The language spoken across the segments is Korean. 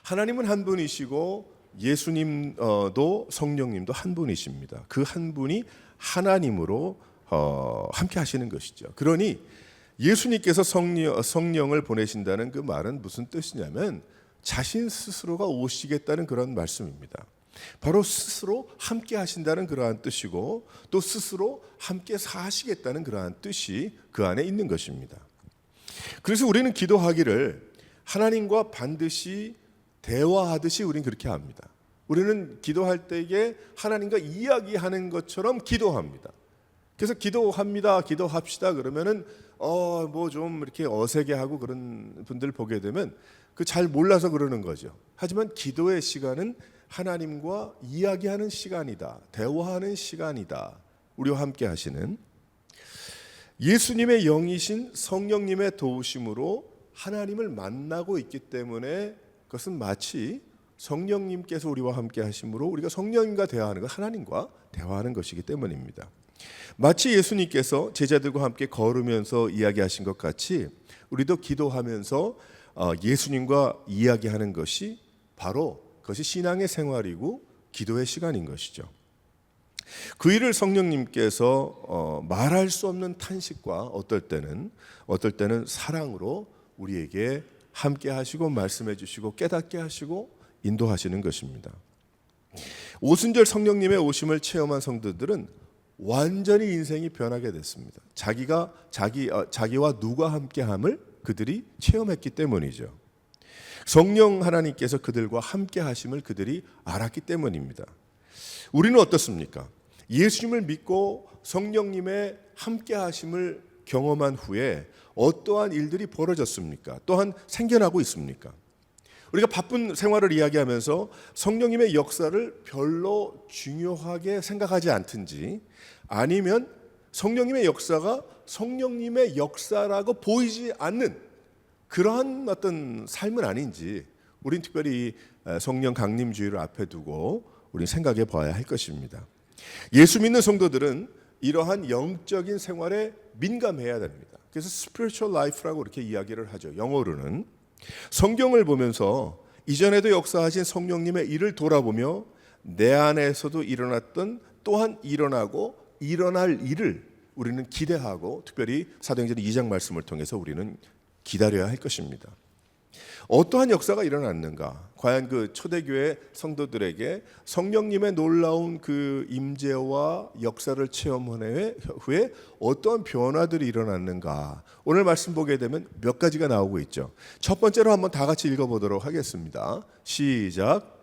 하나님은 한 분이시고 예수님도 성령님도 한 분이십니다. 그 한 분이 하나님으로 함께 하시는 것이죠. 그러니 예수님께서 성령을 보내신다는 그 말은 무슨 뜻이냐면 자신 스스로가 오시겠다는 그런 말씀입니다. 바로 스스로 함께 하신다는 그러한 뜻이고 또 스스로 함께 사시겠다는 그러한 뜻이 그 안에 있는 것입니다. 그래서 우리는 기도하기를 하나님과 반드시 대화하듯이 우리는 그렇게 합니다. 우리는 기도할 때에 하나님과 이야기하는 것처럼 기도합니다. 그래서 기도합니다, 기도합시다 그러면은 뭐 좀 이렇게 어색해하고 그런 분들 보게 되면 그 잘 몰라서 그러는 거죠. 하지만 기도의 시간은 하나님과 이야기하는 시간이다, 대화하는 시간이다. 우리와 함께 하시는 예수님의 영이신 성령님의 도우심으로 하나님을 만나고 있기 때문에 그것은 마치 성령님께서 우리와 함께 하심으로 우리가 성령님과 대화하는 것, 하나님과 대화하는 것이기 때문입니다. 마치 예수님께서 제자들과 함께 걸으면서 이야기하신 것 같이 우리도 기도하면서 예수님과 이야기하는 것이 바로 그것이 신앙의 생활이고 기도의 시간인 것이죠. 그 일을 성령님께서 말할 수 없는 탄식과 어떨 때는 사랑으로 우리에게 함께 하시고 말씀해 주시고 깨닫게 하시고 인도하시는 것입니다. 오순절 성령님의 오심을 체험한 성도들은 완전히 인생이 변하게 됐습니다. 자기와 누가 함께함을 그들이 체험했기 때문이죠. 성령 하나님께서 그들과 함께 하심을 그들이 알았기 때문입니다. 우리는 어떻습니까? 예수님을 믿고 성령님의 함께 하심을 경험한 후에 어떠한 일들이 벌어졌습니까? 또한 생겨나고 있습니까? 우리가 바쁜 생활을 이야기하면서 성령님의 역사를 별로 중요하게 생각하지 않든지 아니면 성령님의 역사가 성령님의 역사라고 보이지 않는 그러한 어떤 삶은 아닌지 우린 특별히 성령 강림주의를 앞에 두고 우리 생각해 봐야 할 것입니다. 예수 믿는 성도들은 이러한 영적인 생활에 민감해야 됩니다. 그래서 spiritual life라고 이렇게 이야기를 하죠. 영어로는 성경을 보면서 이전에도 역사하신 성령님의 일을 돌아보며 내 안에서도 일어났던 또한 일어나고 일어날 일을 우리는 기대하고 특별히 사도행전 2장 말씀을 통해서 우리는 기다려야 할 것입니다. 어떠한 역사가 일어났는가? 과연 그 초대교회 성도들에게 성령님의 놀라운 그 임재와 역사를 체험한 후에 어떠한 변화들이 일어났는가? 오늘 말씀 보게 되면 몇 가지가 나오고 있죠. 첫 번째로 한번 다 같이 읽어보도록 하겠습니다. 시작.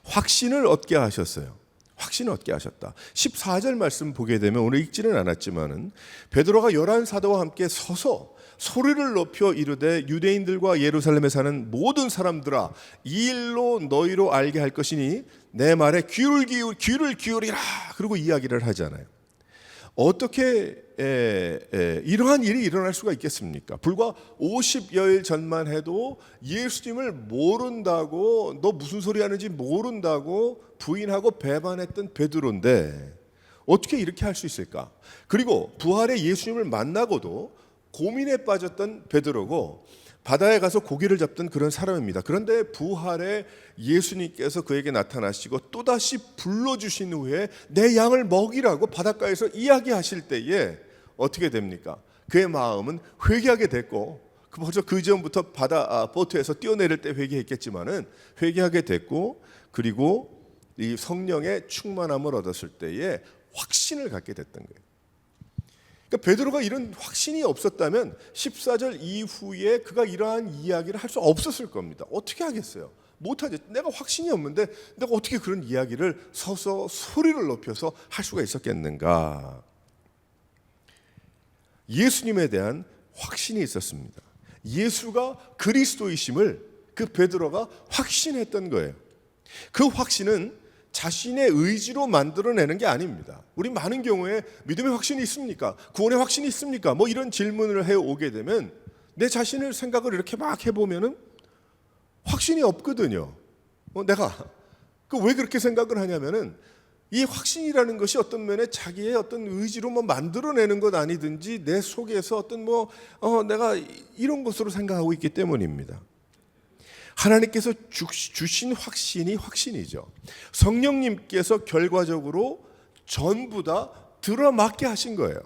확신을 얻게 하셨어요. 확신을 얻게 하셨다. 14절 말씀 보게 되면 오늘 읽지는 않았지만은 베드로가 11 사도와 함께 서서 소리를 높여 이르되 유대인들과 예루살렘에 사는 모든 사람들아 이 일로 너희로 알게 할 것이니 내 말에 귀를 기울이라 그리고 이야기를 하잖아요. 어떻게 이러한 일이 일어날 수가 있겠습니까? 불과 50여일 전만 해도 예수님을 모른다고 너 무슨 소리 하는지 모른다고 부인하고 배반했던 베드로인데 어떻게 이렇게 할 수 있을까? 그리고 부활의 예수님을 만나고도 고민에 빠졌던 베드로고 바다에 가서 고기를 잡던 그런 사람입니다. 그런데 부활의 예수님께서 그에게 나타나시고 또다시 불러주신 후에 내 양을 먹이라고 바닷가에서 이야기하실 때에 어떻게 됩니까? 그의 마음은 회개하게 됐고 벌써 그 전부터 보트에서 뛰어내릴 때 회개했겠지만은 회개하게 됐고 그리고 이 성령의 충만함을 얻었을 때에 확신을 갖게 됐던 거예요. 그러니까 베드로가 이런 확신이 없었다면 14절 이후에 그가 이러한 이야기를 할 수 없었을 겁니다. 어떻게 하겠어요? 못하죠. 내가 확신이 없는데 내가 어떻게 그런 이야기를 서서 소리를 높여서 할 수가 있었겠는가? 예수님에 대한 확신이 있었습니다. 예수가 그리스도이심을 그 베드로가 확신했던 거예요. 그 확신은 자신의 의지로 만들어내는 게 아닙니다. 우리 많은 경우에 믿음의 확신이 있습니까? 구원의 확신이 있습니까? 뭐 이런 질문을 해오게 되면 내 자신을 생각을 이렇게 막 해보면은 확신이 없거든요. 내가 왜 그렇게 생각을 하냐면은 이 확신이라는 것이 어떤 면에 자기의 어떤 의지로 뭐 만들어내는 것 아니든지 내 속에서 어떤 내가 이런 것으로 생각하고 있기 때문입니다. 하나님께서 주신 확신이 확신이죠. 성령님께서 결과적으로 전부 다 들어맞게 하신 거예요.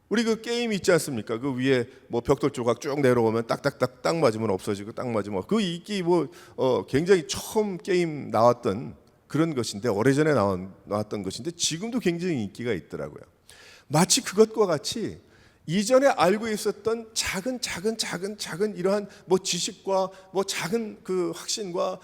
우리 그 게임 있지 않습니까? 그 위에 뭐 벽돌 조각 쭉 내려오면 딱딱딱 딱 맞으면 없어지고 딱 맞으면 그 이게 굉장히 처음 게임 나왔던 그런 것인데, 오래전에 나왔던 것인데 지금도 굉장히 인기가 있더라고요. 마치 그것과 같이 이전에 알고 있었던 작은 이러한 뭐 지식과 뭐 작은 그 확신과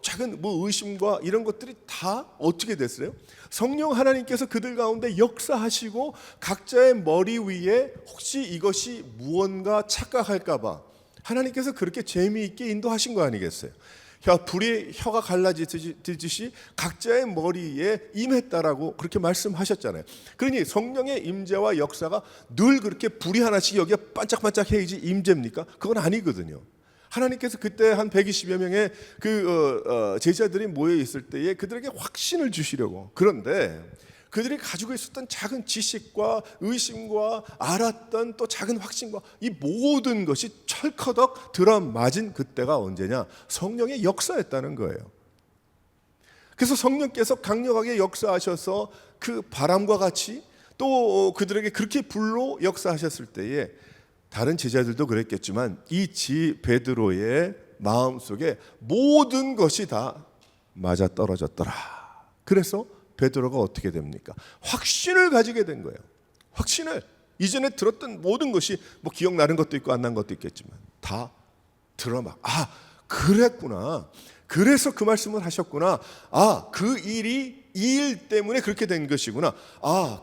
작은 뭐 의심과 이런 것들이 다 어떻게 됐어요? 성령 하나님께서 그들 가운데 역사하시고 각자의 머리 위에 혹시 이것이 무언가 착각할까 봐 하나님께서 그렇게 재미있게 인도하신 거 아니겠어요? 불이 혀가 갈라지듯이 각자의 머리에 임했다라고 그렇게 말씀하셨잖아요. 그러니 성령의 임재와 역사가 늘 그렇게 불이 하나씩 여기에 반짝반짝해야지 임재입니까? 그건 아니거든요. 하나님께서 그때 한 120여 명의 제자들이 모여 있을 때에 그들에게 확신을 주시려고, 그런데 그들이 가지고 있었던 작은 지식과 의심과 알았던 또 작은 확신과 이 모든 것이 철커덕 들어맞은 그때가 언제냐? 성령의 역사였다는 거예요. 그래서 성령께서 강력하게 역사하셔서 그 바람과 같이 또 그들에게 그렇게 불로 역사하셨을 때에 다른 제자들도 그랬겠지만 이 베드로의 마음속에 모든 것이 다 맞아떨어졌더라. 그래서 베드로가 어떻게 됩니까? 확신을 가지게 된 거예요. 확신을. 이전에 들었던 모든 것이 뭐 기억나는 것도 있고 안 난 것도 있겠지만 다 그랬구나. 그래서 그 말씀을 하셨구나. 그 일이 이 일 때문에 그렇게 된 것이구나.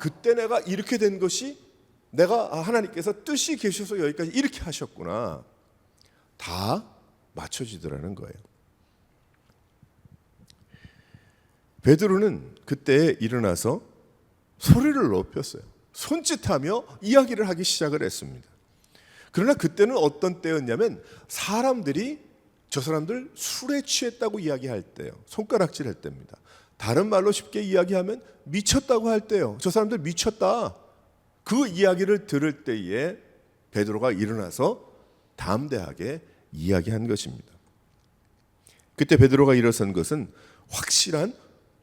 그때 내가 이렇게 된 것이 내가 하나님께서 뜻이 계셔서 여기까지 이렇게 하셨구나. 다 맞춰지더라는 거예요. 베드로는 그때 일어나서 소리를 높였어요. 손짓하며 이야기를 하기 시작을 했습니다. 그러나 그때는 어떤 때였냐면 사람들이 저 사람들 술에 취했다고 이야기할 때요. 손가락질 할 때입니다. 다른 말로 쉽게 이야기하면 미쳤다고 할 때요. 저 사람들 미쳤다. 그 이야기를 들을 때에 베드로가 일어나서 담대하게 이야기한 것입니다. 그때 베드로가 일어선 것은 확실한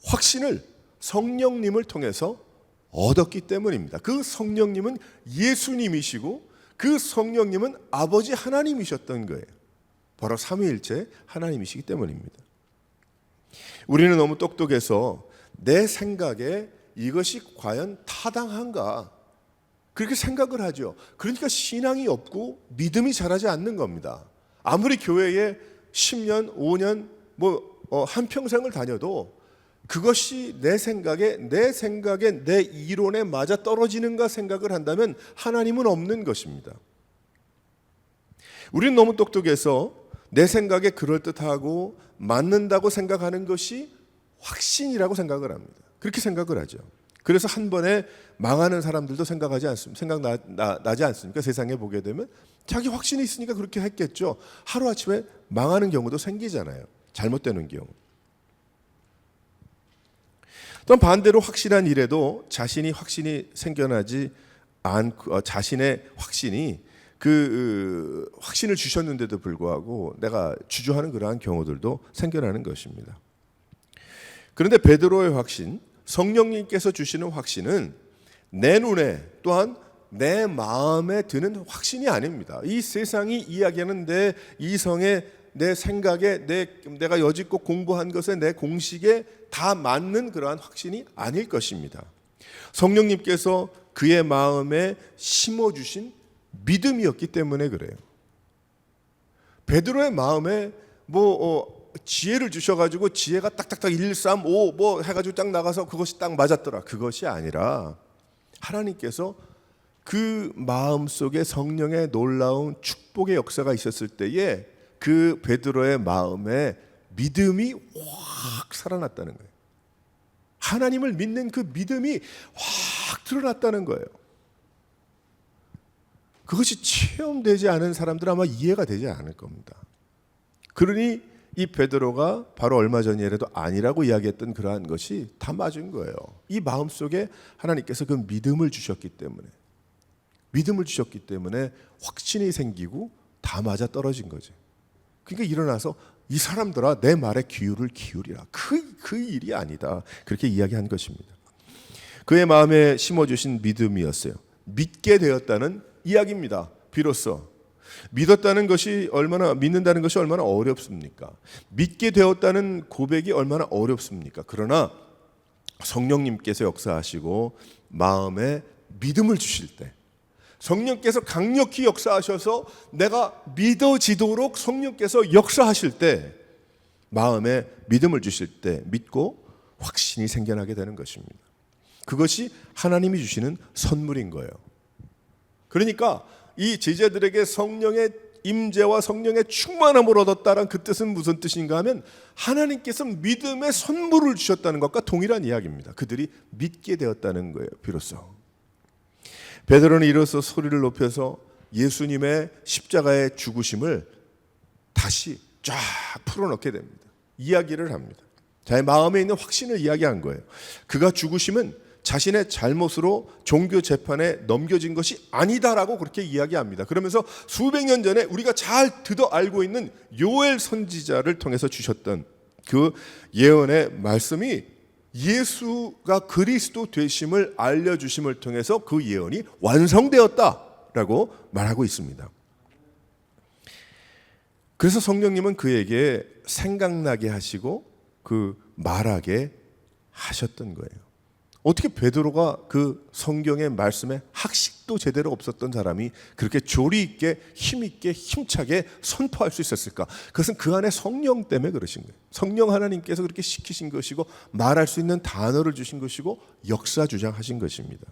확신을 성령님을 통해서 얻었기 때문입니다. 그 성령님은 예수님이시고 그 성령님은 아버지 하나님이셨던 거예요. 바로 삼위일체 하나님이시기 때문입니다. 우리는 너무 똑똑해서 내 생각에 이것이 과연 타당한가 그렇게 생각을 하죠. 그러니까 신앙이 없고 믿음이 자라지 않는 겁니다. 아무리 교회에 10년, 5년, 한평생을 다녀도 그것이 내 생각에 내 이론에 맞아 떨어지는가 생각을 한다면 하나님은 없는 것입니다. 우리는 너무 똑똑해서 내 생각에 그럴듯하고 맞는다고 생각하는 것이 확신이라고 생각을 합니다. 그렇게 생각을 하죠. 그래서 한 번에 망하는 사람들도 생각나지 않습니까? 세상에 보게 되면 자기 확신이 있으니까 그렇게 했겠죠. 하루아침에 망하는 경우도 생기잖아요. 잘못되는 경우. 또한 반대로 확실한 일에도 자신이 확신이 생겨나지 않고 자신의 확신이 그 확신을 주셨는데도 불구하고 내가 주저하는 그러한 경우들도 생겨나는 것입니다. 그런데 베드로의 확신, 성령님께서 주시는 확신은 내 눈에 또한 내 마음에 드는 확신이 아닙니다. 이 세상이 이야기하는 내 이성에 내 생각에 내가 여지껏 공부한 것에 내 공식에 다 맞는 그러한 확신이 아닐 것입니다. 성령님께서 그의 마음에 심어주신 믿음이었기 때문에 그래요. 베드로의 마음에 지혜를 주셔가지고 지혜가 딱딱딱 1, 3, 5 해가지고 딱 나가서 그것이 딱 맞았더라. 그것이 아니라 하나님께서 그 마음속에 성령의 놀라운 축복의 역사가 있었을 때에 그 베드로의 마음에 믿음이 확 살아났다는 거예요. 하나님을 믿는 그 믿음이 확 드러났다는 거예요. 그것이 체험되지 않은 사람들은 아마 이해가 되지 않을 겁니다. 그러니 이 베드로가 바로 얼마 전이라도 아니라고 이야기했던 그러한 것이 다 맞은 거예요. 이 마음속에 하나님께서 그 믿음을 주셨기 때문에 확신이 생기고 다 맞아 떨어진 거죠. 그러니까 일어나서 이 사람들아 내 말에 귀를 기울이라. 그 일이 아니다. 그렇게 이야기한 것입니다. 그의 마음에 심어주신 믿음이었어요. 믿게 되었다는 이야기입니다. 비로소 믿는다는 것이 얼마나 어렵습니까? 믿게 되었다는 고백이 얼마나 어렵습니까? 그러나 성령님께서 역사하시고 마음에 믿음을 주실 때, 성령께서 강력히 역사하셔서 내가 믿어지도록 성령께서 역사하실 때, 마음에 믿음을 주실 때 믿고 확신이 생겨나게 되는 것입니다. 그것이 하나님이 주시는 선물인 거예요. 그러니까 이 제자들에게 성령의 임재와 성령의 충만함을 얻었다는 그 뜻은 무슨 뜻인가 하면 하나님께서 믿음의 선물을 주셨다는 것과 동일한 이야기입니다. 그들이 믿게 되었다는 거예요. 비로소 베드로는 이로써 소리를 높여서 예수님의 십자가의 죽으심을 다시 쫙 풀어넣게 됩니다. 이야기를 합니다. 자기 마음에 있는 확신을 이야기한 거예요. 그가 죽으심은 자신의 잘못으로 종교 재판에 넘겨진 것이 아니다라고 그렇게 이야기합니다. 그러면서 수백 년 전에 우리가 잘 듣어 알고 있는 요엘 선지자를 통해서 주셨던 그 예언의 말씀이 예수가 그리스도 되심을 알려주심을 통해서 그 예언이 완성되었다라고 말하고 있습니다. 그래서 성령님은 그에게 생각나게 하시고 그 말하게 하셨던 거예요. 어떻게 베드로가 그 성경의 말씀에 학식도 제대로 없었던 사람이 그렇게 조리 있게 힘 있게 힘차게 선포할 수 있었을까? 그것은 그 안에 성령 때문에 그러신 거예요. 성령 하나님께서 그렇게 시키신 것이고 말할 수 있는 단어를 주신 것이고 역사 주장하신 것입니다.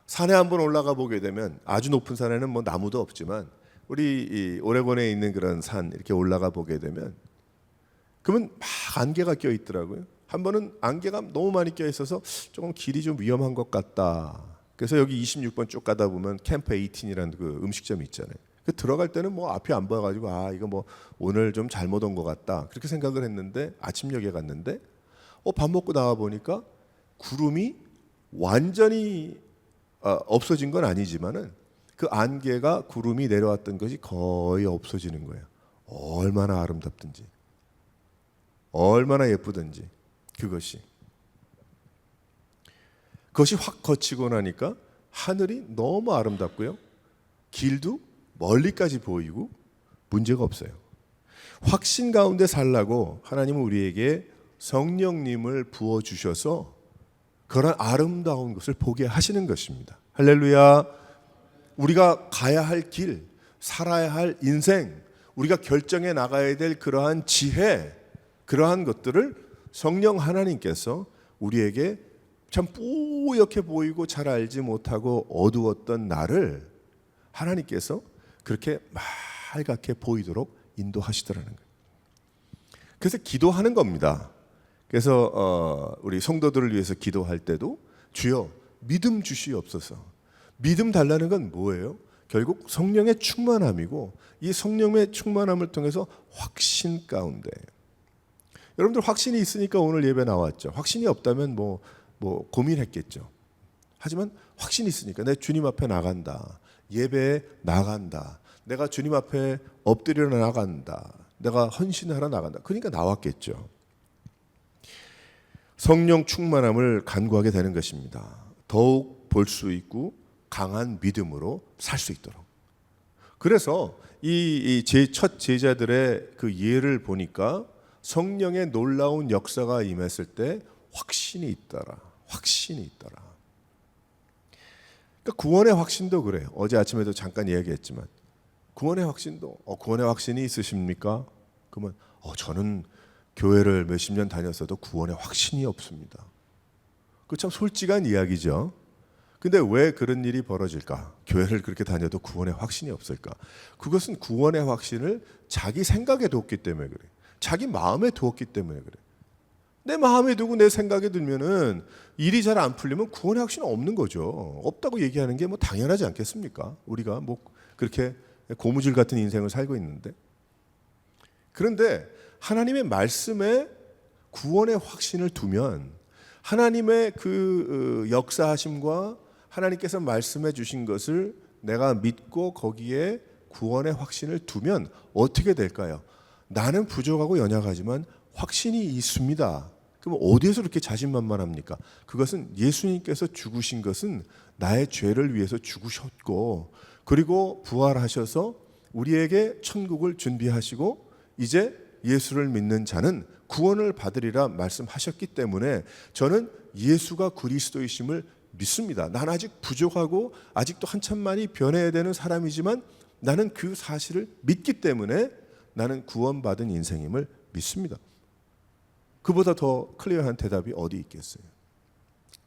산에 한번 올라가 보게 되면 아주 높은 산에는 뭐 나무도 없지만 우리 이 오레곤에 있는 그런 산 이렇게 올라가 보게 되면 그러면 막 안개가 껴 있더라고요. 한 번은 안개가 너무 많이 껴 있어서 조금 길이 좀 위험한 것 같다. 그래서 여기 26번 쭉 가다 보면 캠프 18이라는 그 음식점이 있잖아요. 그 들어갈 때는 뭐 앞이 안 보여가지고 이거 뭐 오늘 좀 잘못 온 것 같다. 그렇게 생각을 했는데 아침녘에 갔는데 밥 먹고 나와 보니까 구름이 완전히 없어진 건 아니지만은 그 안개가 구름이 내려왔던 것이 거의 없어지는 거예요. 얼마나 아름답든지, 얼마나 예쁘든지. 그것이 확 거치고 나니까 하늘이 너무 아름답고요. 길도 멀리까지 보이고 문제가 없어요. 확신 가운데 살라고 하나님은 우리에게 성령님을 부어주셔서 그런 아름다운 것을 보게 하시는 것입니다. 할렐루야. 우리가 가야 할 길, 살아야 할 인생, 우리가 결정해 나가야 될 그러한 지혜, 그러한 것들을 성령 하나님께서 우리에게 참 뿌옇게 보이고 잘 알지 못하고 어두웠던 나를 하나님께서 그렇게 맑게 보이도록 인도하시더라는 거예요. 그래서 기도하는 겁니다. 그래서 우리 성도들을 위해서 기도할 때도 주여 믿음 주시옵소서. 믿음 달라는 건 뭐예요? 결국 성령의 충만함이고 이 성령의 충만함을 통해서 확신 가운데, 여러분들 확신이 있으니까 오늘 예배 나왔죠. 확신이 없다면 뭐 고민했겠죠. 하지만 확신이 있으니까 내 주님 앞에 나간다. 예배에 나간다. 내가 주님 앞에 엎드려 나간다. 내가 헌신하러 나간다. 그러니까 나왔겠죠. 성령 충만함을 간구하게 되는 것입니다. 더욱 볼 수 있고 강한 믿음으로 살 수 있도록. 그래서 이 첫 제자들의 그 예를 보니까 성령의 놀라운 역사가 임했을 때 확신이 있더라. 확신이 있더라. 그러니까 구원의 확신도 그래요. 어제 아침에도 잠깐 이야기했지만 구원의 확신도 구원의 확신이 있으십니까? 그러면 저는 교회를 몇십 년 다녔어도 구원의 확신이 없습니다. 그 참 솔직한 이야기죠. 근데 왜 그런 일이 벌어질까? 교회를 그렇게 다녀도 구원의 확신이 없을까? 그것은 구원의 확신을 자기 생각에 뒀기 때문에 그래요. 자기 마음에 두었기 때문에 그래. 내 마음에 두고 내 생각에 들면은 일이 잘 안 풀리면 구원의 확신은 없는 거죠. 없다고 얘기하는 게 뭐 당연하지 않겠습니까? 우리가 뭐 그렇게 고무줄 같은 인생을 살고 있는데. 그런데 하나님의 말씀에 구원의 확신을 두면 하나님의 그 역사하심과 하나님께서 말씀해 주신 것을 내가 믿고 거기에 구원의 확신을 두면 어떻게 될까요? 나는 부족하고 연약하지만 확신이 있습니다. 그럼 어디에서 그렇게 자신만만합니까? 그것은 예수님께서 죽으신 것은 나의 죄를 위해서 죽으셨고, 그리고 부활하셔서 우리에게 천국을 준비하시고 이제 예수를 믿는 자는 구원을 받으리라 말씀하셨기 때문에 저는 예수가 그리스도이심을 믿습니다. 난 아직 부족하고 아직도 한참 많이 변해야 되는 사람이지만 나는 그 사실을 믿기 때문에 나는 구원받은 인생임을 믿습니다. 그보다 더 클리어한 대답이 어디 있겠어요?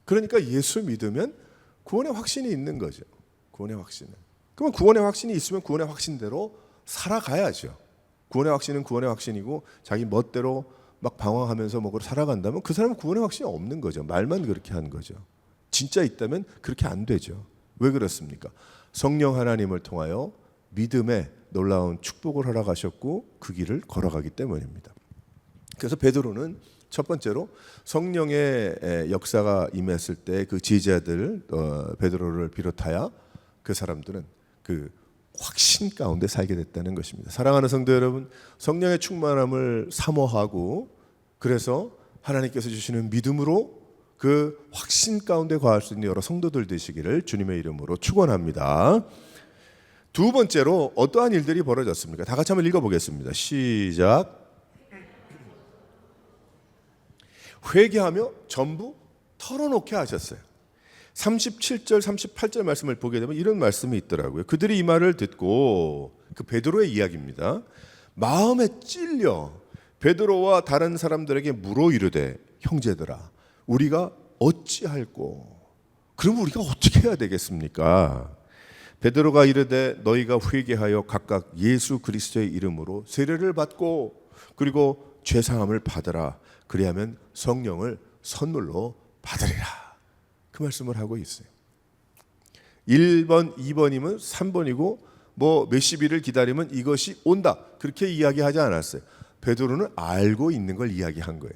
그러니까 예수 믿으면 구원의 확신이 있는 거죠. 구원의 확신은. 그러면 구원의 확신이 있으면 구원의 확신대로 살아가야죠. 구원의 확신은 구원의 확신이고 자기 멋대로 막 방황하면서 먹으러 살아간다면 그 사람은 구원의 확신이 없는 거죠. 말만 그렇게 한 거죠. 진짜 있다면 그렇게 안 되죠. 왜 그렇습니까? 성령 하나님을 통하여 믿음의 놀라운 축복을 허락하셨고 그 길을 걸어가기 때문입니다. 그래서 베드로는 첫 번째로 성령의 역사가 임했을 때 그 지휘자들 베드로를 비롯하여 그 사람들은 그 확신 가운데 살게 됐다는 것입니다. 사랑하는 성도 여러분, 성령의 충만함을 사모하고 그래서 하나님께서 주시는 믿음으로 그 확신 가운데 거할 수 있는 여러 성도들 되시기를 주님의 이름으로 축원합니다. 두 번째로 어떠한 일들이 벌어졌습니까? 다 같이 한번 읽어보겠습니다. 시작. 회개하며 전부 털어놓게 하셨어요. 37절 38절 말씀을 보게 되면 이런 말씀이 있더라고요. 그들이 이 말을 듣고, 그 베드로의 이야기입니다. 마음에 찔려 베드로와 다른 사람들에게 물어 이르되 형제들아 우리가 어찌할꼬? 그럼 우리가 어떻게 해야 되겠습니까? 베드로가 이르되 너희가 회개하여 각각 예수 그리스도의 이름으로 세례를 받고 그리고 죄사함을 받으라. 그리하면 성령을 선물로 받으리라. 그 말씀을 하고 있어요. 1번, 2번이면 3번이고 뭐 몇십 일을 기다리면 이것이 온다. 그렇게 이야기하지 않았어요. 베드로는 알고 있는 걸 이야기한 거예요.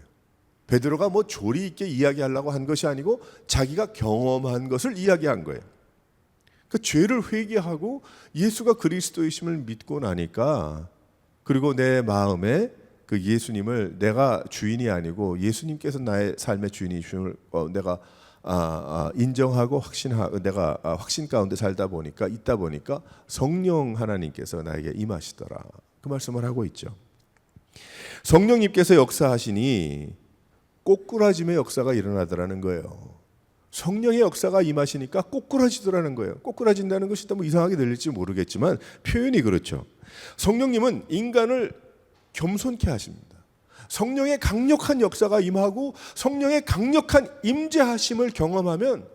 베드로가 뭐 조리 있게 이야기하려고 한 것이 아니고 자기가 경험한 것을 이야기한 거예요. 그 죄를 회개하고 예수가 그리스도이심을 믿고 나니까, 그리고 내 마음에 그 예수님을 내가 주인이 아니고 예수님께서 나의 삶의 주인이심을 내가 인정하고 내가 확신 가운데 살다 보니까 있다 보니까 성령 하나님께서 나에게 임하시더라. 그 말씀을 하고 있죠. 성령님께서 역사하시니 꼬꾸라짐의 역사가 일어나더라는 거예요. 성령의 역사가 임하시니까 꼬꾸라지더라는 거예요. 꼬꾸라진다는 것이 또 뭐 이상하게 들릴지 모르겠지만 표현이 그렇죠. 성령님은 인간을 겸손케 하십니다. 성령의 강력한 역사가 임하고 성령의 강력한 임재하심을 경험하면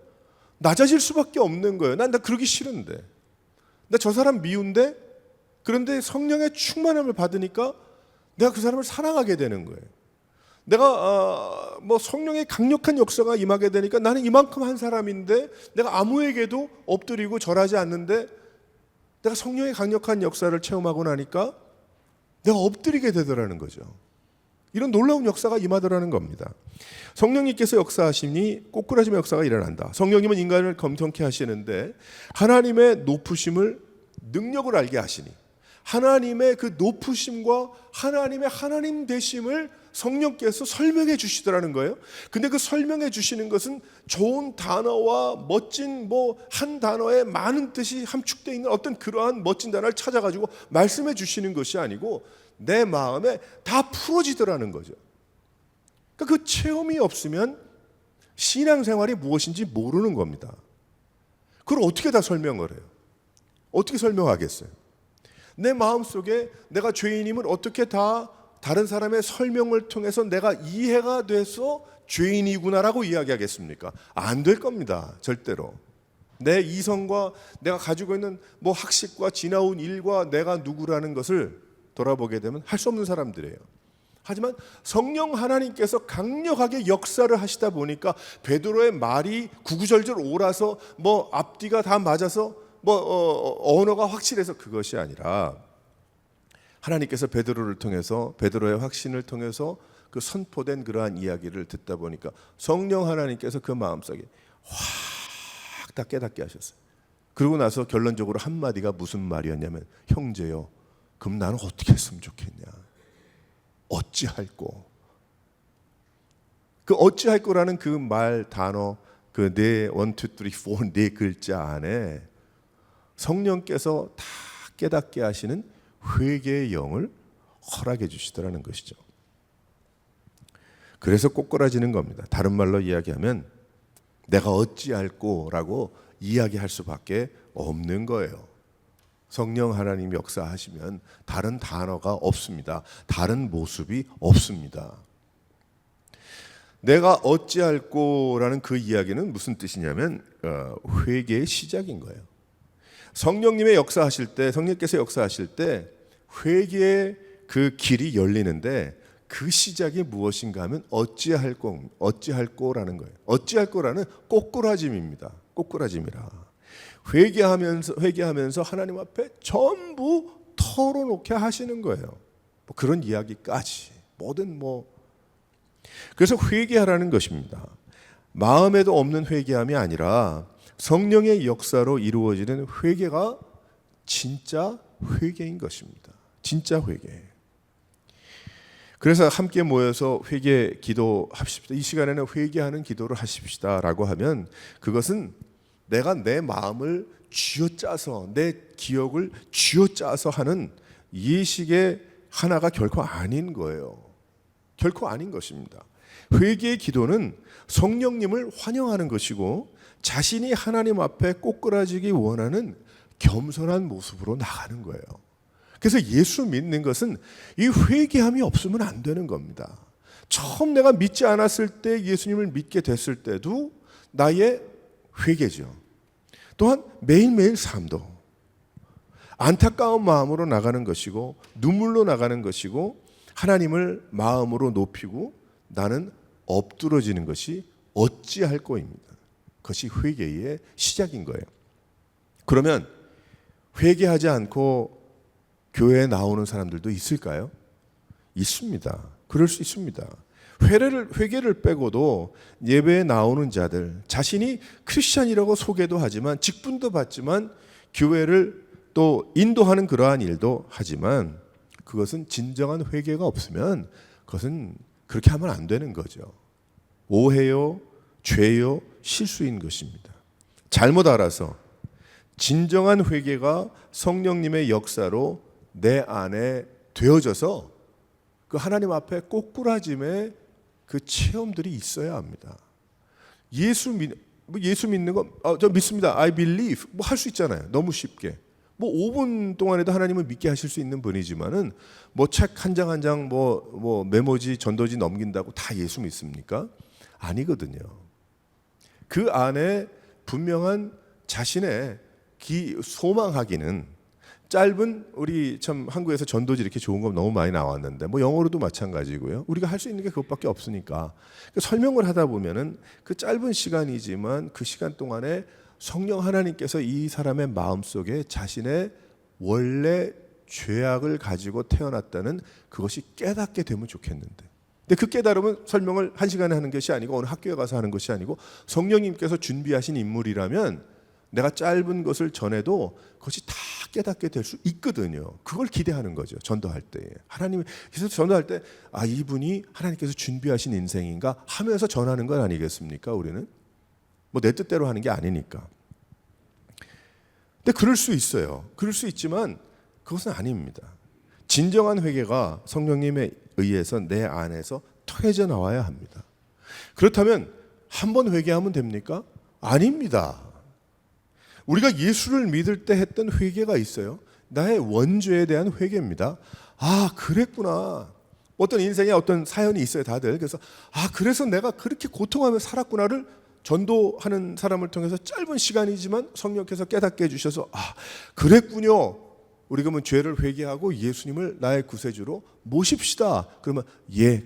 낮아질 수밖에 없는 거예요. 난 그러기 싫은데, 나 저 사람 미운데, 그런데 성령의 충만함을 받으니까 내가 그 사람을 사랑하게 되는 거예요. 내가 뭐 성령의 강력한 역사가 임하게 되니까 나는 이만큼 한 사람인데 내가 아무에게도 엎드리고 절하지 않는데 내가 성령의 강력한 역사를 체험하고 나니까 내가 엎드리게 되더라는 거죠. 이런 놀라운 역사가 임하더라는 겁니다. 성령님께서 역사하시니 꼬꾸라짐의 역사가 일어난다. 성령님은 인간을 겸손케 하시는데 하나님의 높으심을 능력을 알게 하시니 하나님의 그 높으심과 하나님의 하나님 되심을 성령께서 설명해 주시더라는 거예요. 근데 그 설명해 주시는 것은 좋은 단어와 멋진 뭐 한 단어에 많은 뜻이 함축되어 있는 어떤 그러한 멋진 단어를 찾아가지고 말씀해 주시는 것이 아니고 내 마음에 다 풀어지더라는 거죠. 그러니까 그 체험이 없으면 신앙생활이 무엇인지 모르는 겁니다. 그걸 어떻게 다 설명을 해요? 어떻게 설명하겠어요? 내 마음속에 내가 죄인임을 어떻게 다 다른 사람의 설명을 통해서 내가 이해가 돼서 죄인이구나라고 이야기하겠습니까? 안 될 겁니다. 절대로. 내 이성과 내가 가지고 있는 뭐 학식과 지나온 일과 내가 누구라는 것을 돌아보게 되면 할 수 없는 사람들이에요. 하지만 성령 하나님께서 강력하게 역사를 하시다 보니까 베드로의 말이 구구절절 옳아서 뭐 앞뒤가 다 맞아서 뭐 언어가 확실해서 그것이 아니라 하나님께서 베드로를 통해서 베드로의 확신을 통해서 그 선포된 그러한 이야기를 듣다 보니까 성령 하나님께서 그 마음속에 확 다 깨닫게 하셨어요. 그러고 나서 결론적으로 한마디가 무슨 말이었냐면, 형제여, 그럼 나는 어떻게 했으면 좋겠냐? 어찌할꼬? 그 어찌할꼬라는 그 말 단어, 그 네 1, 2, 3, 4 네 글자 안에 성령께서 다 깨닫게 하시는 회개의 영을 허락해 주시더라는 것이죠. 그래서 꼬꾸라지는 겁니다. 다른 말로 이야기하면 내가 어찌할꼬라고 이야기할 수밖에 없는 거예요. 성령 하나님 역사하시면 다른 단어가 없습니다. 다른 모습이 없습니다. 내가 어찌할꼬라는 그 이야기는 무슨 뜻이냐면 회개의 시작인 거예요. 성령님의 역사하실 때, 성령께서 역사하실 때 회개의 그 길이 열리는데 그 시작이 무엇인가 하면 어찌할꼬라는 거예요. 어찌할꼬라는 꼬꾸라짐입니다. 꼬꾸라짐이라. 회개하면서 하나님 앞에 전부 털어놓게 하시는 거예요. 뭐 그런 이야기까지 뭐든 그래서 회개하라는 것입니다. 마음에도 없는 회개함이 아니라 성령의 역사로 이루어지는 회개가 진짜 회개인 것입니다. 진짜 회개. 그래서 함께 모여서 회개 기도합시다. 이 시간에는 회개하는 기도를 하십시다라고 하면 그것은 내가 내 마음을 쥐어짜서 내 기억을 쥐어짜서 하는 예식의 하나가 결코 아닌 거예요. 결코 아닌 것입니다. 회개의 기도는 성령님을 환영하는 것이고 자신이 하나님 앞에 꼬꾸라지기 원하는 겸손한 모습으로 나가는 거예요. 그래서 예수 믿는 것은 이 회개함이 없으면 안 되는 겁니다. 처음 내가 믿지 않았을 때 예수님을 믿게 됐을 때도 나의 회개죠. 또한 매일매일 삶도 안타까운 마음으로 나가는 것이고 눈물로 나가는 것이고 하나님을 마음으로 높이고 나는 엎드러지는 것이 어찌할꼬입니다. 그것이 회개의 시작인 거예요. 그러면 회개하지 않고 교회에 나오는 사람들도 있을까요? 있습니다. 그럴 수 있습니다. 회개를 빼고도 예배에 나오는 자들, 자신이 크리스찬이라고 소개도 하지만 직분도 받지만 교회를 또 인도하는 그러한 일도 하지만 그것은 진정한 회개가 없으면 그것은 그렇게 하면 안 되는 거죠. 오해요, 죄요, 실수인 것입니다. 잘못 알아서 진정한 회개가 성령님의 역사로 내 안에 되어져서 그 하나님 앞에 꼬꾸라짐의 그 체험들이 있어야 합니다. 예수 믿는 거, 저 믿습니다. I believe. 할 수 있잖아요. 너무 쉽게. 5분 동안에도 하나님을 믿게 하실 수 있는 분이지만은 책 한 장 한 장 메모지 전도지 넘긴다고 다 예수 믿습니까? 아니거든요. 그 안에 분명한 자신의 소망하기는 짧은 우리 참 한국에서 전도지 이렇게 좋은 거 너무 많이 나왔는데 영어로도 마찬가지고요. 우리가 할 수 있는 게 그것밖에 없으니까 설명을 하다 보면은 그 짧은 시간이지만 그 시간 동안에 성령 하나님께서 이 사람의 마음속에 자신의 원래 죄악을 가지고 태어났다는 그것이 깨닫게 되면 좋겠는데 근데 그 깨달음은 설명을 한 시간에 하는 것이 아니고 어느 학교에 가서 하는 것이 아니고 성령님께서 준비하신 인물이라면 내가 짧은 것을 전해도 그것이 다 깨닫게 될 수 있거든요. 그걸 기대하는 거죠. 전도할 때. 하나님께서 전도할 때 이분이 하나님께서 준비하신 인생인가 하면서 전하는 건 아니겠습니까? 우리는 내 뜻대로 하는 게 아니니까. 근데 그럴 수 있어요. 그럴 수 있지만 그것은 아닙니다. 진정한 회개가 성령님에 의해서 내 안에서 터져 나와야 합니다. 그렇다면 한 번 회개하면 됩니까? 아닙니다. 우리가 예수를 믿을 때 했던 회개가 있어요. 나의 원죄에 대한 회개입니다. 그랬구나. 어떤 인생에 어떤 사연이 있어요, 다들. 그래서 내가 그렇게 고통하며 살았구나를 전도하는 사람을 통해서 짧은 시간이지만 성령께서 깨닫게 해주셔서 그랬군요. 우리 그러면 죄를 회개하고 예수님을 나의 구세주로 모십시다. 그러면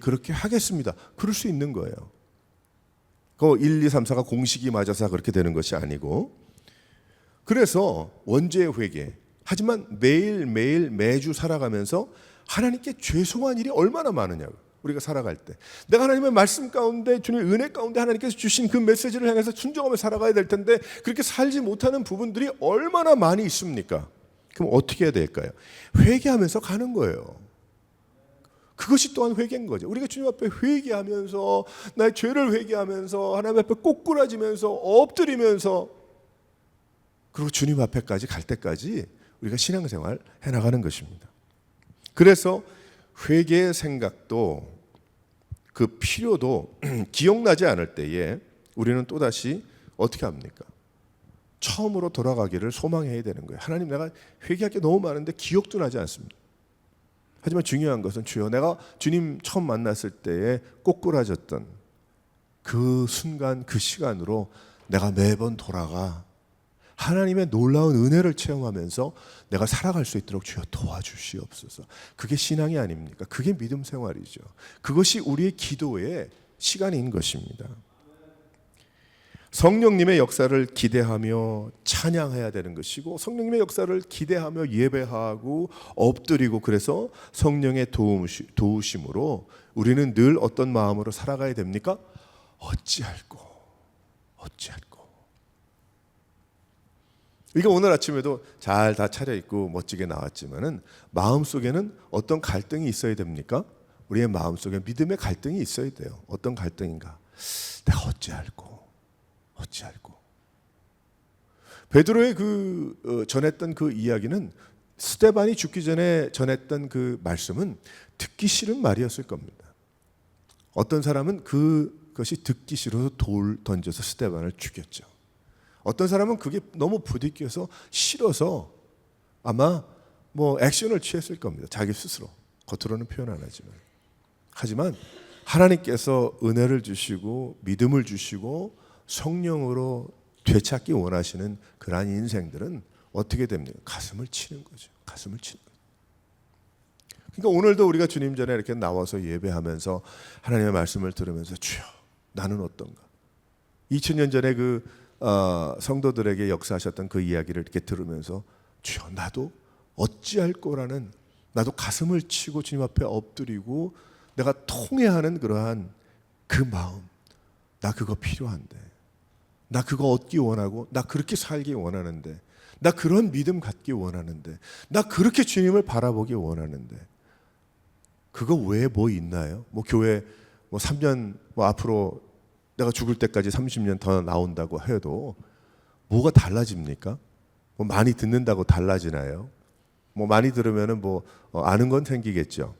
그렇게 하겠습니다. 그럴 수 있는 거예요. 1, 2, 3, 4가 공식이 맞아서 그렇게 되는 것이 아니고 그래서 원죄의 회개. 하지만 매일매일 매주 살아가면서 하나님께 죄송한 일이 얼마나 많으냐고. 우리가 살아갈 때 내가 하나님의 말씀 가운데 주님의 은혜 가운데 하나님께서 주신 그 메시지를 향해서 순종하며 살아가야 될 텐데 그렇게 살지 못하는 부분들이 얼마나 많이 있습니까? 그럼 어떻게 해야 될까요? 회개하면서 가는 거예요. 그것이 또한 회개인 거죠. 우리가 주님 앞에 회개하면서 나의 죄를 회개하면서 하나님 앞에 꼬꾸라지면서 엎드리면서 그리고 주님 앞에까지 갈 때까지 우리가 신앙생활 해나가는 것입니다. 그래서 회개의 생각도 그 필요도 기억나지 않을 때에 우리는 또다시 어떻게 합니까? 처음으로 돌아가기를 소망해야 되는 거예요. 하나님, 내가 회개할 게 너무 많은데 기억도 나지 않습니다. 하지만 중요한 것은 주여, 내가 주님 처음 만났을 때에 꼬꾸라졌던 그 순간 그 시간으로 내가 매번 돌아가 하나님의 놀라운 은혜를 체험하면서 내가 살아갈 수 있도록 주여 도와주시옵소서. 그게 신앙이 아닙니까? 그게 믿음 생활이죠. 그것이 우리의 기도의 시간인 것입니다. 성령님의 역사를 기대하며 찬양해야 되는 것이고 성령님의 역사를 기대하며 예배하고 엎드리고 그래서 성령의 도우심으로 우리는 늘 어떤 마음으로 살아가야 됩니까? 어찌할꼬. 그러니까 오늘 아침에도 잘 다 차려입고 멋지게 나왔지만은 마음속에는 어떤 갈등이 있어야 됩니까? 우리의 마음속에 믿음의 갈등이 있어야 돼요. 어떤 갈등인가? 내가 어찌할꼬. 베드로의 전했던 그 이야기는 스데반이 죽기 전에 전했던 그 말씀은 듣기 싫은 말이었을 겁니다. 어떤 사람은 그것이 듣기 싫어서 돌 던져서 스데반을 죽였죠. 어떤 사람은 그게 너무 부딪혀서 싫어서 아마 액션을 취했을 겁니다. 자기 스스로. 겉으로는 표현 안 하지만 하나님께서 은혜를 주시고 믿음을 주시고 성령으로 되찾기 원하시는 그러한 인생들은 어떻게 됩니까? 가슴을 치는 거죠. 그러니까 오늘도 우리가 주님 전에 이렇게 나와서 예배하면서 하나님의 말씀을 들으면서 주여, 나는 어떤가? 2000년 전에 성도들에게 역사하셨던 그 이야기를 이렇게 들으면서 주여, 나도 어찌할 거라는, 나도 가슴을 치고 주님 앞에 엎드리고 내가 통회하는 그러한 그 마음, 나 그거 필요한데, 나 그거 얻기 원하고, 나 그렇게 살기 원하는데, 나 그런 믿음 갖기 원하는데, 나 그렇게 주님을 바라보기 원하는데, 그거 외에 뭐 있나요? 교회 3년 앞으로 내가 죽을 때까지 30년 더 나온다고 해도 뭐가 달라집니까? 많이 듣는다고 달라지나요? 많이 들으면은 아는 건 생기겠죠.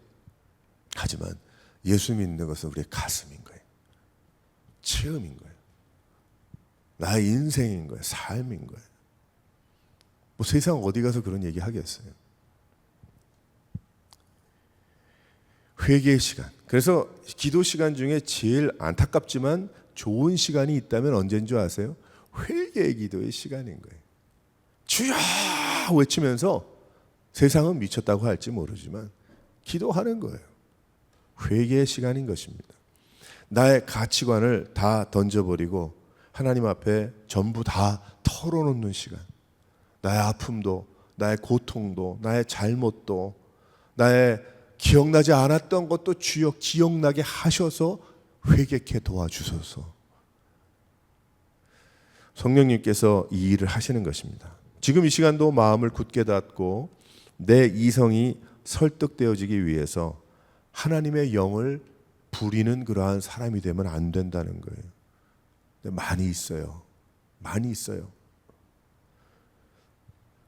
하지만 예수 믿는 것은 우리의 가슴인 거예요. 체험인 거예요. 나의 인생인 거예요. 삶인 거예요. 세상 어디 가서 그런 얘기 하겠어요. 회개의 시간. 그래서 기도 시간 중에 제일 안타깝지만 좋은 시간이 있다면 언제인 줄 아세요? 회개의 기도의 시간인 거예요. 주여 외치면서 세상은 미쳤다고 할지 모르지만 기도하는 거예요. 회개의 시간인 것입니다. 나의 가치관을 다 던져버리고 하나님 앞에 전부 다 털어놓는 시간. 나의 아픔도, 나의 고통도, 나의 잘못도, 나의 기억나지 않았던 것도 주여 기억나게 하셔서 회개케 도와주소서. 성령님께서 이 일을 하시는 것입니다. 지금 이 시간도 마음을 굳게 닫고 내 이성이 설득되어지기 위해서 하나님의 영을 부리는 그러한 사람이 되면 안 된다는 거예요. 많이 있어요.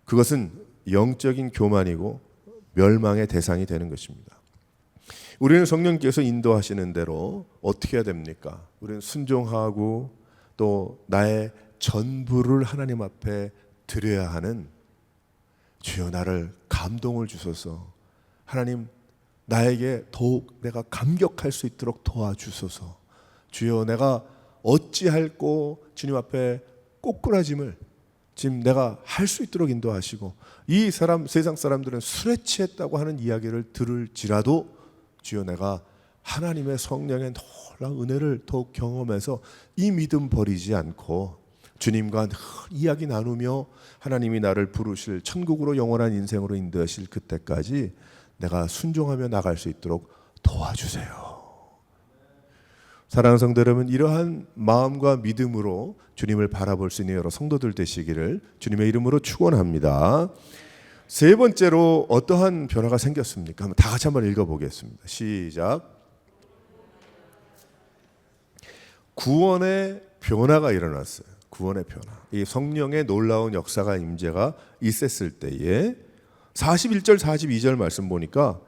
그것은 영적인 교만이고 멸망의 대상이 되는 것입니다. 우리는 성령께서 인도하시는 대로 어떻게 해야 됩니까? 우리는 순종하고 또 나의 전부를 하나님 앞에 드려야 하는, 주여 나를 감동을 주소서. 하나님, 나에게 더욱 내가 감격할 수 있도록 도와주소서. 주여, 내가 어찌할꼬 주님 앞에 꼬꾸라짐을 지금 내가 할 수 있도록 인도하시고, 이 세상 사람들은 술에 취했다고 하는 이야기를 들을지라도 주여, 내가 하나님의 성령의 놀라운 은혜를 더욱 경험해서 이 믿음 버리지 않고 주님과 늘 이야기 나누며 하나님이 나를 부르실 천국으로 영원한 인생으로 인도하실 그때까지 내가 순종하며 나갈 수 있도록 도와주세요. 사랑하는 성도 여러분, 이러한 마음과 믿음으로 주님을 바라볼 수 있는 여러 성도들 되시기를 주님의 이름으로 축원합니다. 세 번째로 어떠한 변화가 생겼습니까? 다 같이 한번 읽어보겠습니다. 시작. 구원의 변화가 일어났어요. 구원의 변화. 이 성령의 놀라운 역사가 임재가 있었을 때에 41절 42절 말씀 보니까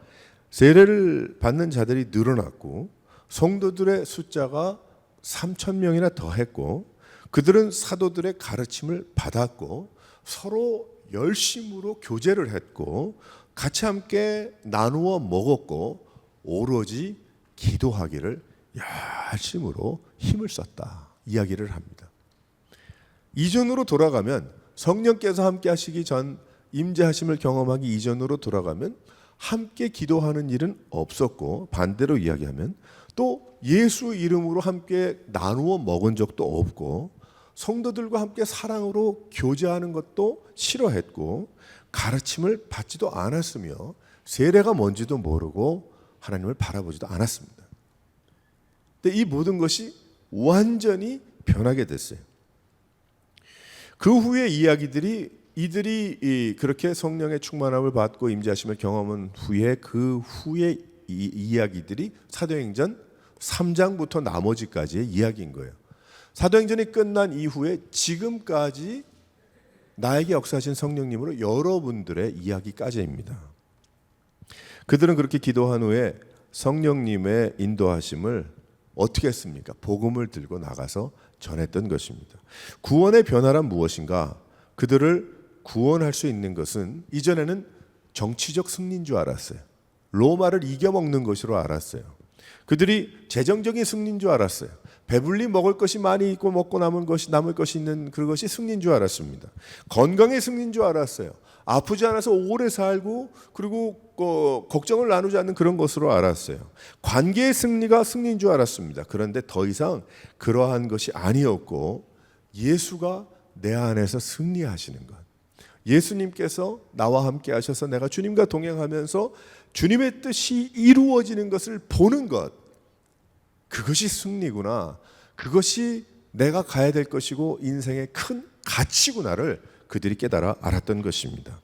세례를 받는 자들이 늘어났고 성도들의 숫자가 3,000명이나 더했고 그들은 사도들의 가르침을 받았고 서로 열심으로 교제를 했고 같이 함께 나누어 먹었고 오로지 기도하기를 열심으로 힘을 썼다 이야기를 합니다. 이전으로 돌아가면 성령께서 함께 하시기 전 임재하심을 경험하기 이전으로 돌아가면 함께 기도하는 일은 없었고 반대로 이야기하면 또 예수 이름으로 함께 나누어 먹은 적도 없고 성도들과 함께 사랑으로 교제하는 것도 싫어했고 가르침을 받지도 않았으며 세례가 뭔지도 모르고 하나님을 바라보지도 않았습니다. 근데 이 모든 것이 완전히 변하게 됐어요. 그 후에 이들이 그렇게 성령의 충만함을 받고 임재하심을 경험한 후에 그 후에 이야기들이 사도행전 3장부터 나머지까지의 이야기인 거예요. 사도행전이 끝난 이후에 지금까지 나에게 역사하신 성령님으로 여러분들의 이야기까지입니다. 그들은 그렇게 기도한 후에 성령님의 인도하심을 어떻게 했습니까? 복음을 들고 나가서 전했던 것입니다. 구원의 변화란 무엇인가? 그들을 구원할 수 있는 것은 이전에는 정치적 승리인 줄 알았어요. 로마를 이겨먹는 것으로 알았어요. 그들이 재정적인 승리인 줄 알았어요. 배불리 먹을 것이 많이 있고 먹고 남을 것이 있는 그것이 승리인 줄 알았습니다. 건강의 승리인 줄 알았어요. 아프지 않아서 오래 살고 그리고 걱정을 나누지 않는 그런 것으로 알았어요. 관계의 승리가 승리인 줄 알았습니다. 그런데 더 이상 그러한 것이 아니었고 예수가 내 안에서 승리하시는 것, 예수님께서 나와 함께 하셔서 내가 주님과 동행하면서 주님의 뜻이 이루어지는 것을 보는 것, 그것이 승리구나, 그것이 내가 가야 될 것이고 인생의 큰 가치구나를 그들이 깨달아 알았던 것입니다.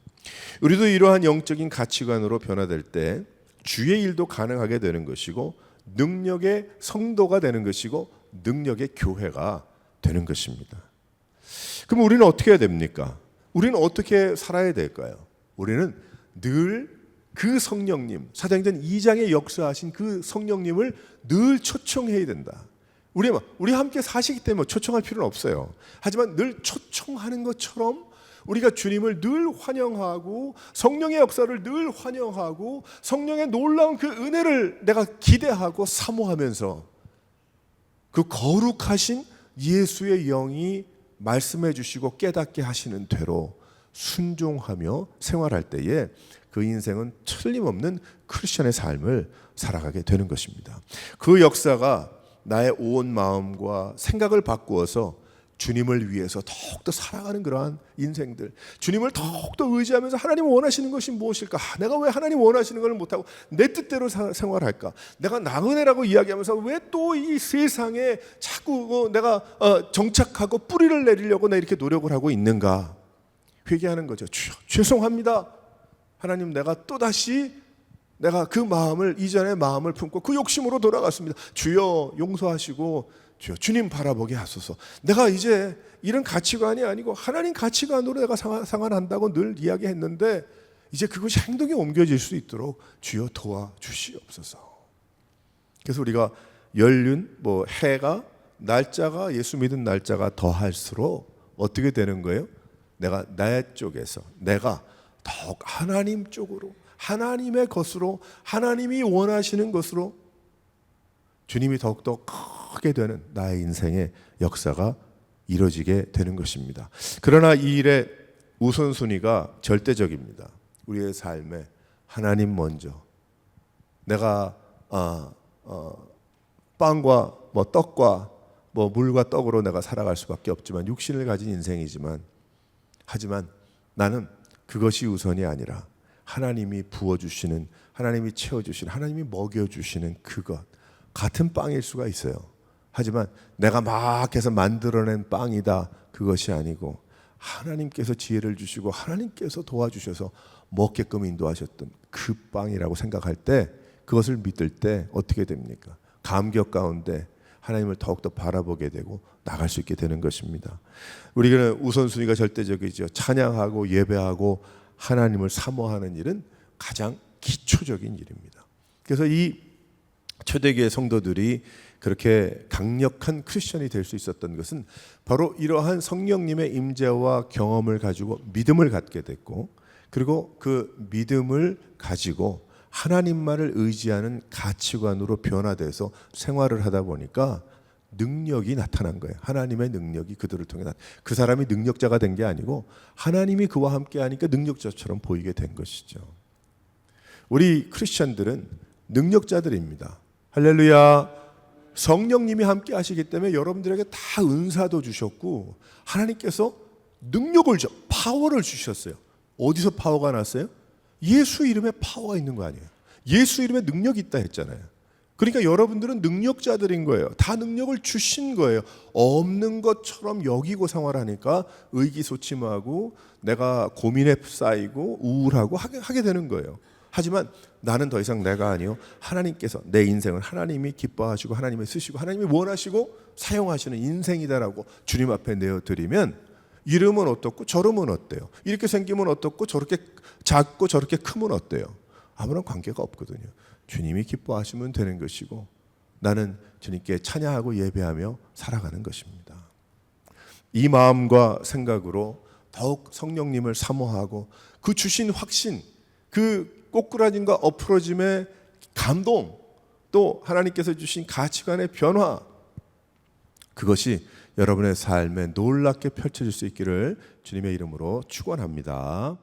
우리도 이러한 영적인 가치관으로 변화될 때 주의 일도 가능하게 되는 것이고 능력의 성도가 되는 것이고 능력의 교회가 되는 것입니다. 그럼 우리는 어떻게 해야 됩니까? 우리는 어떻게 살아야 될까요? 우리는 늘 그 성령님, 사도행전 2장에 역사하신 그 성령님을 늘 초청해야 된다. 우리 함께 사시기 때문에 초청할 필요는 없어요. 하지만 늘 초청하는 것처럼 우리가 주님을 늘 환영하고 성령의 역사를 늘 환영하고 성령의 놀라운 그 은혜를 내가 기대하고 사모하면서 그 거룩하신 예수의 영이 말씀해 주시고 깨닫게 하시는 대로 순종하며 생활할 때에 그 인생은 틀림없는 크리스천의 삶을 살아가게 되는 것입니다. 그 역사가 나의 온 마음과 생각을 바꾸어서 주님을 위해서 더욱더 살아가는 그러한 인생들, 주님을 더욱더 의지하면서 하나님 원하시는 것이 무엇일까? 내가 왜 하나님 원하시는 걸 못하고 내 뜻대로 생활할까? 내가 나그네라고 이야기하면서 왜 또 이 세상에 자꾸 내가 정착하고 뿌리를 내리려고 나 이렇게 노력을 하고 있는가? 회개하는 거죠. 주여, 죄송합니다. 하나님, 내가 또다시 내가 그 마음을, 이전의 마음을 품고 그 욕심으로 돌아갔습니다. 주여 용서하시고 주여 주님 바라보게 하소서. 내가 이제 이런 가치관이 아니고 하나님 가치관으로 내가 생활한다고 늘 이야기했는데 이제 그것이 행동에 옮겨질 수 있도록 주여 도와주시옵소서. 그래서 우리가 연륜, 해가, 날짜가, 예수 믿은 날짜가 더할수록 어떻게 되는 거예요? 내가 내 쪽에서 내가 더욱 하나님 쪽으로, 하나님의 것으로, 하나님이 원하시는 것으로 주님이 더욱더 크게 되는 나의 인생의 역사가 이루어지게 되는 것입니다. 그러나 이 일의 우선순위가 절대적입니다. 우리의 삶에 하나님 먼저, 내가 빵과 떡과 물과 떡으로 내가 살아갈 수밖에 없지만, 육신을 가진 인생이지만, 하지만 나는 그것이 우선이 아니라 하나님이 부어주시는, 하나님이 채워주시는, 하나님이 먹여주시는 그것, 같은 빵일 수가 있어요. 하지만 내가 막 해서 만들어낸 빵이다, 그것이 아니고 하나님께서 지혜를 주시고 하나님께서 도와주셔서 먹게끔 인도하셨던 그 빵이라고 생각할 때, 그것을 믿을 때 어떻게 됩니까? 감격 가운데 하나님을 더욱더 바라보게 되고 나갈 수 있게 되는 것입니다. 우리는 우선순위가 절대적이죠. 찬양하고 예배하고 하나님을 사모하는 일은 가장 기초적인 일입니다. 그래서 이 초대교회 성도들이 그렇게 강력한 크리스천이 될 수 있었던 것은 바로 이러한 성령님의 임재와 경험을 가지고 믿음을 갖게 됐고, 그리고 그 믿음을 가지고 하나님만을 의지하는 가치관으로 변화돼서 생활을 하다 보니까 능력이 나타난 거예요. 하나님의 능력이 그들을 통해 그 사람이 능력자가 된 게 아니고 하나님이 그와 함께 하니까 능력자처럼 보이게 된 것이죠. 우리 크리스천들은 능력자들입니다. 할렐루야. 성령님이 함께 하시기 때문에 여러분들에게 다 은사도 주셨고 하나님께서 능력을 파워를 주셨어요. 어디서 파워가 났어요? 예수 이름에 파워가 있는 거 아니에요. 예수 이름에 능력이 있다 했잖아요. 그러니까 여러분들은 능력자들인 거예요. 다 능력을 주신 거예요. 없는 것처럼 여기고 생활하니까 의기소침하고 내가 고민에 쌓이고 우울하고 하게 되는 거예요. 하지만 나는 더 이상 내가 아니요, 하나님께서 내 인생을 하나님이 기뻐하시고 하나님이 쓰시고 하나님이 원하시고 사용하시는 인생이다라고 주님 앞에 내어드리면, 이름은 어떻고 저름은 어때요? 이렇게 생기면 어떻고 저렇게 작고 저렇게 크면 어때요? 아무런 관계가 없거든요. 주님이 기뻐하시면 되는 것이고 나는 주님께 찬양하고 예배하며 살아가는 것입니다. 이 마음과 생각으로 더욱 성령님을 사모하고 그 주신 확신, 그 꼬꾸라짐과 엎으러짐의 감동, 또 하나님께서 주신 가치관의 변화, 그것이 여러분의 삶에 놀랍게 펼쳐질 수 있기를 주님의 이름으로 축원합니다.